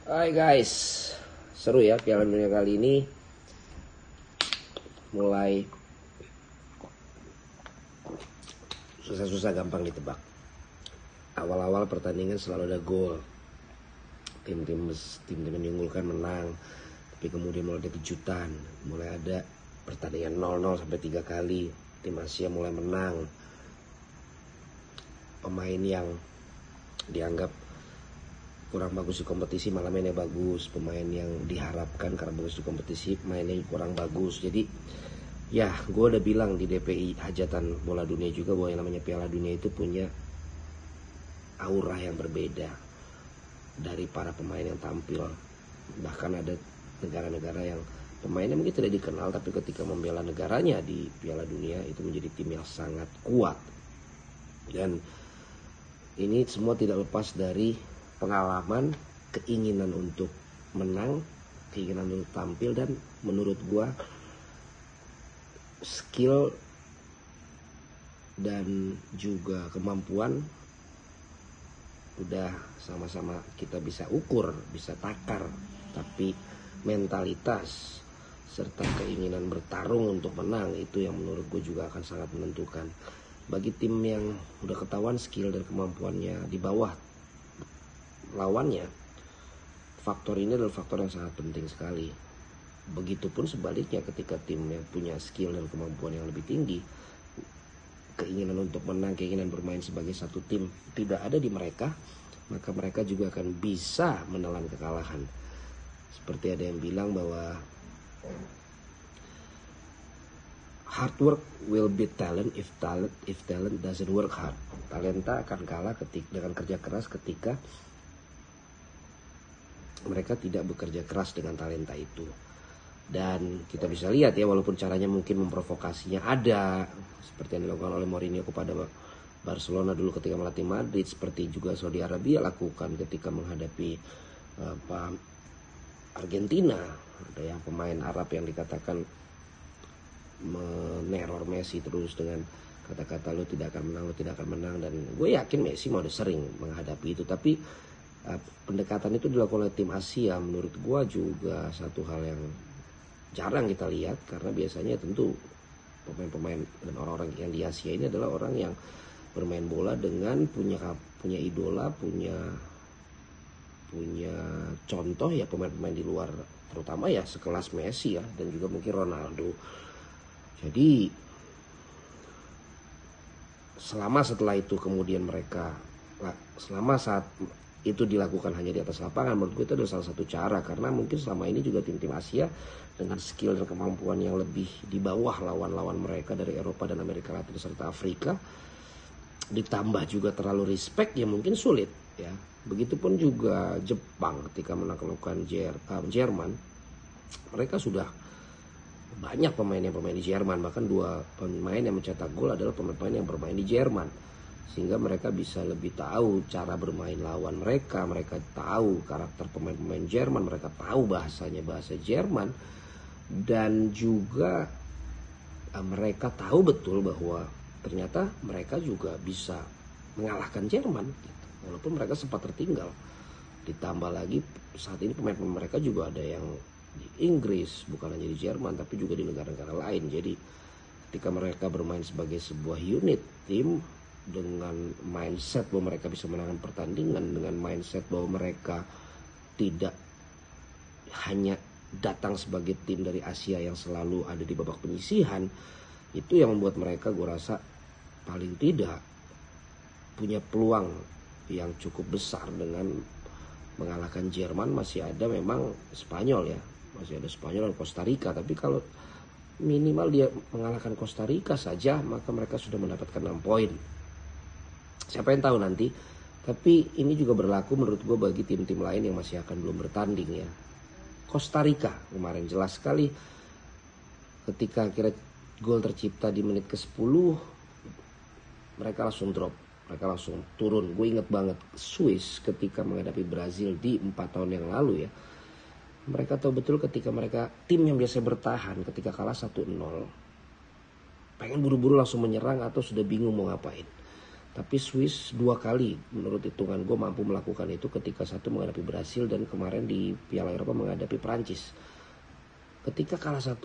Hai guys, seru ya Piala Dunia kali ini. Mulai susah-susah gampang ditebak. Awal-awal pertandingan selalu ada gol. Tim-tim yang diunggulkan menang. Tapi kemudian mulai ada kejutan. Mulai ada pertandingan 0-0 sampai 3 kali. Tim Asia mulai menang. Pemain yang dianggap kurang bagus di kompetisi malah mainnya bagus. Pemain yang diharapkan karena bagus di kompetisi mainnya kurang bagus. Jadi ya gue udah bilang di DPI hajatan bola dunia juga bahwa yang namanya Piala Dunia itu punya aura yang berbeda dari para pemain yang tampil. Bahkan ada negara-negara yang pemainnya mungkin tidak dikenal, tapi ketika membela negaranya di Piala Dunia itu menjadi tim yang sangat kuat. Dan ini semua tidak lepas dari pengalaman, keinginan untuk menang, keinginan untuk tampil, dan menurut gua skill dan juga kemampuan udah sama-sama kita bisa ukur, bisa takar, tapi mentalitas serta keinginan bertarung untuk menang itu yang menurut gue juga akan sangat menentukan. Bagi tim yang udah ketahuan skill dan kemampuannya di bawah lawannya, faktor ini adalah faktor yang sangat penting sekali. Begitupun sebaliknya ketika tim yang punya skill dan kemampuan yang lebih tinggi, keinginan untuk menang, keinginan bermain sebagai satu tim tidak ada di mereka, maka mereka juga akan bisa menelan kekalahan. Seperti ada yang bilang bahwa hard work will beat talent if talent doesn't work hard. Talenta akan kalah dengan kerja keras ketika mereka tidak bekerja keras dengan talenta itu. Dan kita bisa lihat ya, walaupun caranya mungkin memprovokasinya ada, seperti yang dilakukan oleh Mourinho kepada Barcelona dulu ketika melatih Madrid, seperti juga Saudi Arabia lakukan ketika menghadapi Argentina. Ada yang pemain Arab yang dikatakan meneror Messi terus dengan kata-kata lu tidak akan menang, dan gue yakin Messi mau udah sering menghadapi itu. Tapi pendekatan itu dilakukan oleh tim Asia menurut gue juga satu hal yang jarang kita lihat, karena biasanya tentu pemain-pemain dan orang-orang yang di Asia ini adalah orang yang bermain bola dengan punya idola, punya contoh ya, pemain-pemain di luar, terutama ya sekelas Messi ya, dan juga mungkin Ronaldo. Jadi setelah itu kemudian selama saat itu dilakukan hanya di atas lapangan, menurut gue itu adalah salah satu cara, karena mungkin selama ini juga tim-tim Asia dengan skill dan kemampuan yang lebih di bawah lawan-lawan mereka dari Eropa dan Amerika Latin serta Afrika, ditambah juga terlalu respect, ya mungkin sulit ya. Begitupun juga Jepang ketika menaklukkan Jerman, mereka sudah banyak pemain di Jerman, bahkan 2 pemain yang mencetak gol adalah pemain yang bermain di Jerman, sehingga mereka bisa lebih tahu cara bermain lawan mereka tahu karakter pemain-pemain Jerman, mereka tahu bahasa Jerman, dan juga mereka tahu betul bahwa ternyata mereka juga bisa mengalahkan Jerman gitu, walaupun mereka sempat tertinggal. Ditambah lagi saat ini pemain-pemain mereka juga ada yang di Inggris, bukan hanya di Jerman tapi juga di negara-negara lain. Jadi ketika mereka bermain sebagai sebuah unit tim dengan mindset bahwa mereka bisa menangkan pertandingan, dengan mindset bahwa mereka tidak hanya datang sebagai tim dari Asia yang selalu ada di babak penyisihan, itu yang membuat mereka, gue rasa, paling tidak punya peluang yang cukup besar dengan mengalahkan Jerman. Masih ada memang Spanyol ya, masih ada Spanyol dan Costa Rica, tapi kalau minimal dia mengalahkan Costa Rica saja maka mereka sudah mendapatkan 6 poin. Siapa yang tahu nanti, tapi ini juga berlaku menurut gue bagi tim-tim lain yang masih akan belum bertanding ya. Costa Rica kemarin jelas sekali ketika akhirnya gol tercipta di menit ke-10, mereka langsung drop, mereka langsung turun. Gue inget banget Swiss ketika menghadapi Brazil di 4 tahun yang lalu ya. Mereka tahu betul ketika mereka tim yang biasa bertahan ketika kalah 1-0 pengen buru-buru langsung menyerang atau sudah bingung mau ngapain. Tapi Swiss 2 kali menurut hitungan gue mampu melakukan itu, ketika satu menghadapi Brasil dan kemarin di Piala Eropa menghadapi Prancis. Ketika kalah 1-0,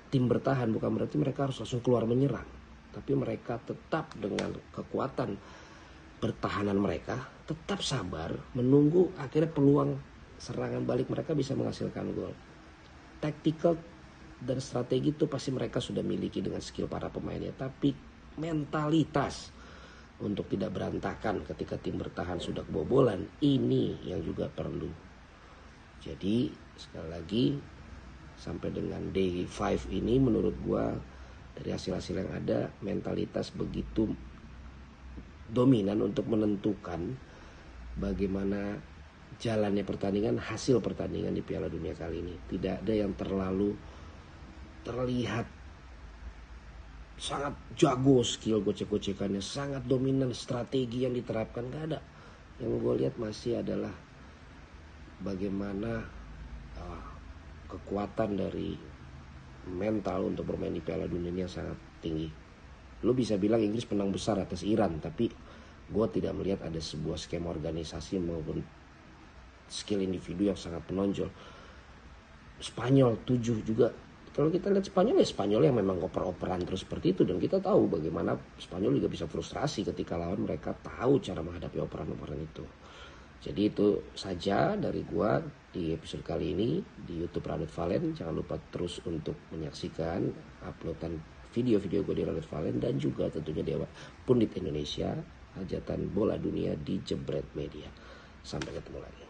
tim bertahan bukan berarti mereka harus langsung keluar menyerang. Tapi mereka tetap dengan kekuatan pertahanan mereka, tetap sabar, menunggu akhirnya peluang serangan balik mereka bisa menghasilkan gol. Tactical dan strategi itu pasti mereka sudah miliki dengan skill para pemainnya. Tapi mentalitas untuk tidak berantakan ketika tim bertahan sudah kebobolan, ini yang juga perlu. Jadi sekali lagi, sampai dengan day 5 ini menurut gua dari hasil-hasil yang ada, mentalitas begitu dominan untuk menentukan bagaimana jalannya pertandingan, hasil pertandingan di Piala Dunia kali ini. Tidak ada yang terlalu terlihat sangat jago skill gocek-gocekannya, sangat dominan strategi yang diterapkan, gak ada. Yang gue lihat masih adalah bagaimana kekuatan dari mental untuk bermain di Piala Dunia ini yang sangat tinggi. Lo bisa bilang Inggris menang besar atas Iran, tapi gue tidak melihat ada sebuah skema organisasi maupun skill individu yang sangat menonjol. Spanyol 7 juga. Kalau kita lihat Spanyol, ya Spanyol yang memang oper-operan terus seperti itu. Dan kita tahu bagaimana Spanyol juga bisa frustrasi ketika lawan mereka tahu cara menghadapi operan-operan itu. Jadi itu saja dari gua di episode kali ini di YouTube Radit Valen. Jangan lupa terus untuk menyaksikan uploadan video-video gue di Radit Valen, dan juga tentunya Dewa Pundit Indonesia, hajatan bola dunia di Jebret Media. Sampai ketemu lagi.